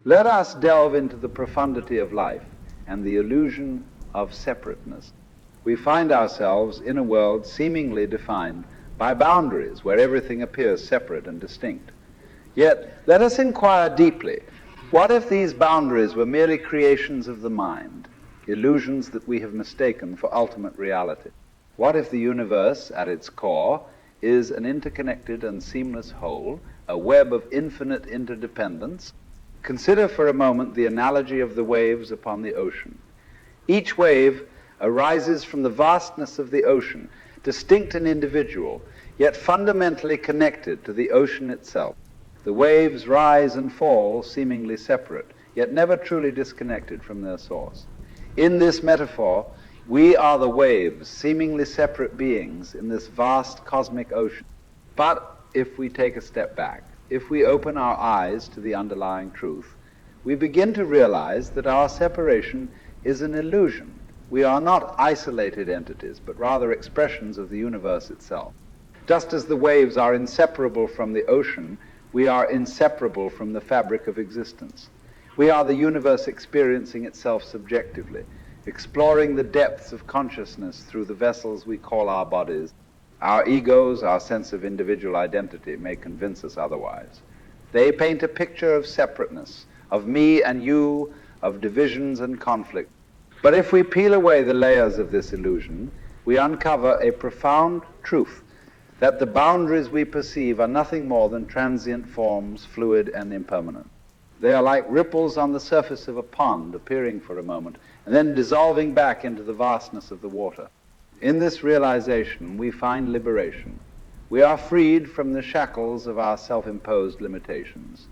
Let us delve into the profundity of life and the illusion of separateness. We find ourselves in a world seemingly defined by boundaries where everything appears separate and distinct. Yet, let us inquire deeply, what if these boundaries were merely creations of the mind, illusions that we have mistaken for ultimate reality? What if the universe, at its core, is an interconnected and seamless whole, a web of infinite interdependence? Consider for a moment the analogy of the waves upon the ocean. Each wave arises from the vastness of the ocean, distinct and individual, yet fundamentally connected to the ocean itself. The waves rise and fall seemingly separate, yet never truly disconnected from their source. In this metaphor, we are the waves, seemingly separate beings in this vast cosmic ocean. But if we take a step back, if we open our eyes to the underlying truth, we begin to realize that our separation is an illusion. We are not isolated entities, but rather expressions of the universe itself. Just as the waves are inseparable from the ocean, we are inseparable from the fabric of existence. We are the universe experiencing itself subjectively, exploring the depths of consciousness through the vessels we call our bodies. Our egos, our sense of individual identity may convince us otherwise. They paint a picture of separateness, of me and you, of divisions and conflict. But if we peel away the layers of this illusion, we uncover a profound truth, that the boundaries we perceive are nothing more than transient forms, fluid and impermanent. They are like ripples on the surface of a pond, appearing for a moment, and then dissolving back into the vastness of the water. In this realization, we find liberation. We are freed from the shackles of our self-imposed limitations.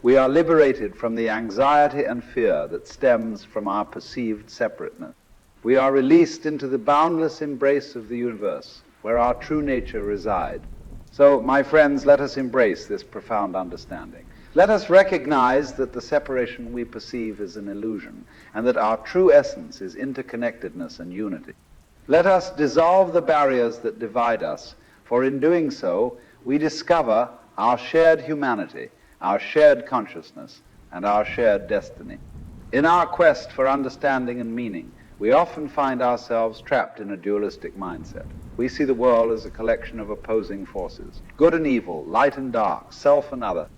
We are liberated from the anxiety and fear that stems from our perceived separateness. We are released into the boundless embrace of the universe, where our true nature resides. So, my friends, let us embrace this profound understanding. Let us recognize that the separation we perceive is an illusion, and that our true essence is interconnectedness and unity. Let us dissolve the barriers that divide us, for in doing so, we discover our shared humanity, our shared consciousness, and our shared destiny. In our quest for understanding and meaning, we often find ourselves trapped in a dualistic mindset. We see the world as a collection of opposing forces, good and evil, light and dark, self and other.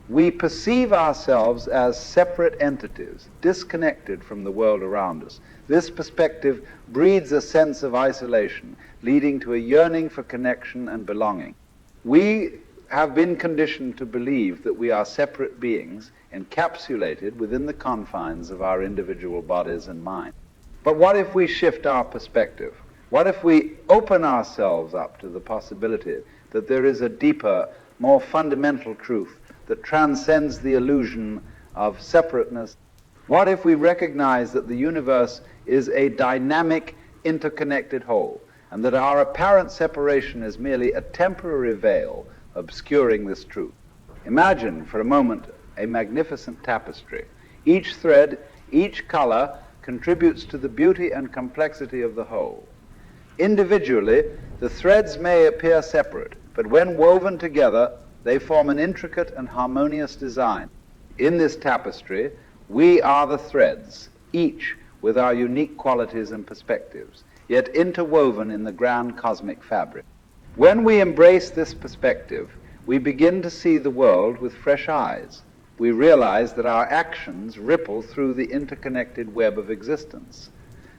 We perceive ourselves as separate entities, disconnected from the world around us. This perspective breeds a sense of isolation, leading to a yearning for connection and belonging. We have been conditioned to believe that we are separate beings encapsulated within the confines of our individual bodies and minds. But what if we shift our perspective? What if we open ourselves up to the possibility that there is a deeper, more fundamental truth that transcends the illusion of separateness? What if we recognize that the universe is a dynamic, interconnected whole, and that our apparent separation is merely a temporary veil obscuring this truth? Imagine for a moment a magnificent tapestry. Each thread, each color contributes to the beauty and complexity of the whole. Individually, the threads may appear separate, but when woven together, they form an intricate and harmonious design. In this tapestry, we are the threads, each with our unique qualities and perspectives, yet interwoven in the grand cosmic fabric. When we embrace this perspective, we begin to see the world with fresh eyes. We realize that our actions ripple through the interconnected web of existence.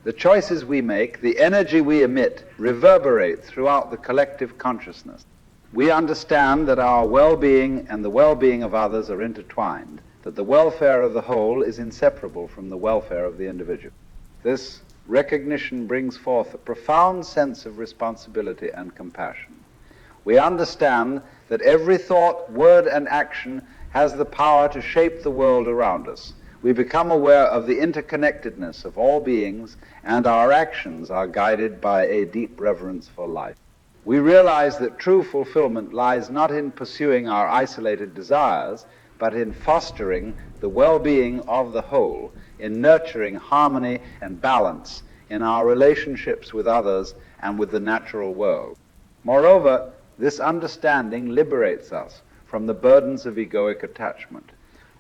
The choices we make, the energy we emit, reverberate throughout the collective consciousness. We understand that our well-being and the well-being of others are intertwined, that the welfare of the whole is inseparable from the welfare of the individual. This recognition brings forth a profound sense of responsibility and compassion. We understand that every thought, word, and action has the power to shape the world around us. We become aware of the interconnectedness of all beings, and our actions are guided by a deep reverence for life. We realize that true fulfillment lies not in pursuing our isolated desires, but in fostering the well-being of the whole, in nurturing harmony and balance in our relationships with others and with the natural world. Moreover, this understanding liberates us from the burdens of egoic attachment.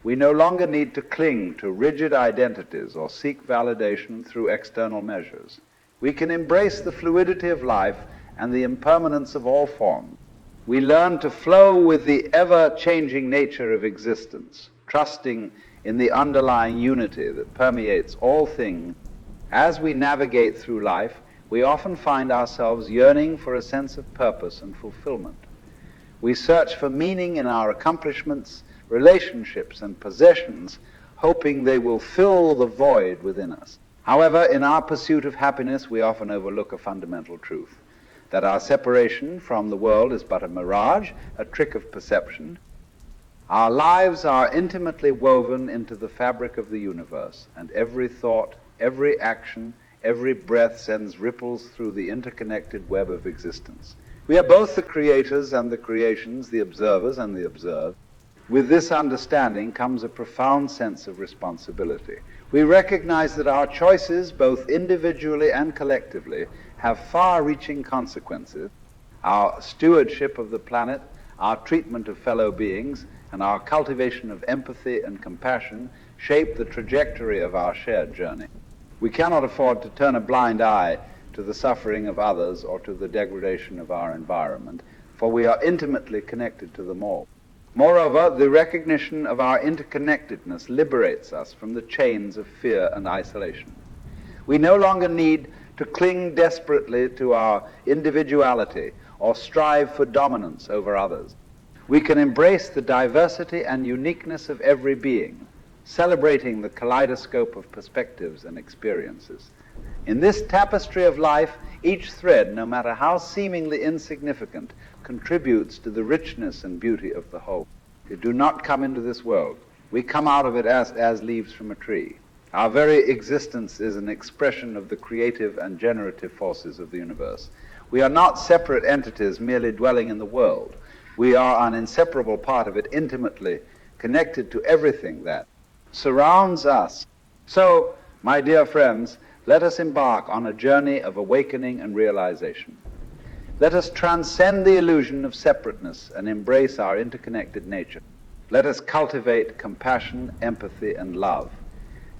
We no longer need to cling to rigid identities or seek validation through external measures. We can embrace the fluidity of life and the impermanence of all forms. We learn to flow with the ever-changing nature of existence, trusting in the underlying unity that permeates all things. As we navigate through life, we often find ourselves yearning for a sense of purpose and fulfillment. We search for meaning in our accomplishments, relationships, and possessions, hoping they will fill the void within us. However, in our pursuit of happiness, we often overlook a fundamental truth, that our separation from the world is but a mirage, a trick of perception. Our lives are intimately woven into the fabric of the universe, and every thought, every action, every breath sends ripples through the interconnected web of existence. We are both the creators and the creations, the observers and the observed. With this understanding comes a profound sense of responsibility. We recognize that our choices, both individually and collectively, have far-reaching consequences. Our stewardship of the planet, our treatment of fellow beings, and our cultivation of empathy and compassion shape the trajectory of our shared journey. We cannot afford to turn a blind eye to the suffering of others or to the degradation of our environment, for we are intimately connected to them all. Moreover, the recognition of our interconnectedness liberates us from the chains of fear and isolation. We no longer need to cling desperately to our individuality or strive for dominance over others. We can embrace the diversity and uniqueness of every being, celebrating the kaleidoscope of perspectives and experiences. In this tapestry of life, each thread, no matter how seemingly insignificant, contributes to the richness and beauty of the whole. We do not come into this world. We come out of it as leaves from a tree. Our very existence is an expression of the creative and generative forces of the universe. We are not separate entities merely dwelling in the world. We are an inseparable part of it, intimately connected to everything that surrounds us. So, my dear friends, let us embark on a journey of awakening and realization. Let us transcend the illusion of separateness and embrace our interconnected nature. Let us cultivate compassion, empathy, and love,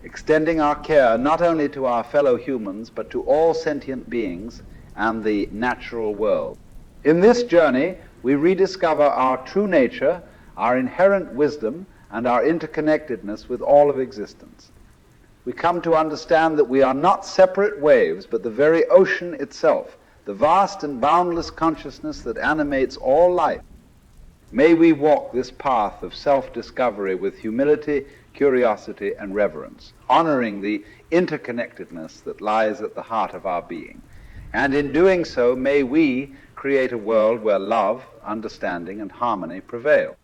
extending our care not only to our fellow humans, but to all sentient beings and the natural world. In this journey, we rediscover our true nature, our inherent wisdom, and our interconnectedness with all of existence. We come to understand that we are not separate waves, but the very ocean itself, the vast and boundless consciousness that animates all life. May we walk this path of self-discovery with humility, curiosity, and reverence, honoring the interconnectedness that lies at the heart of our being. And in doing so, may we create a world where love, understanding, and harmony prevail.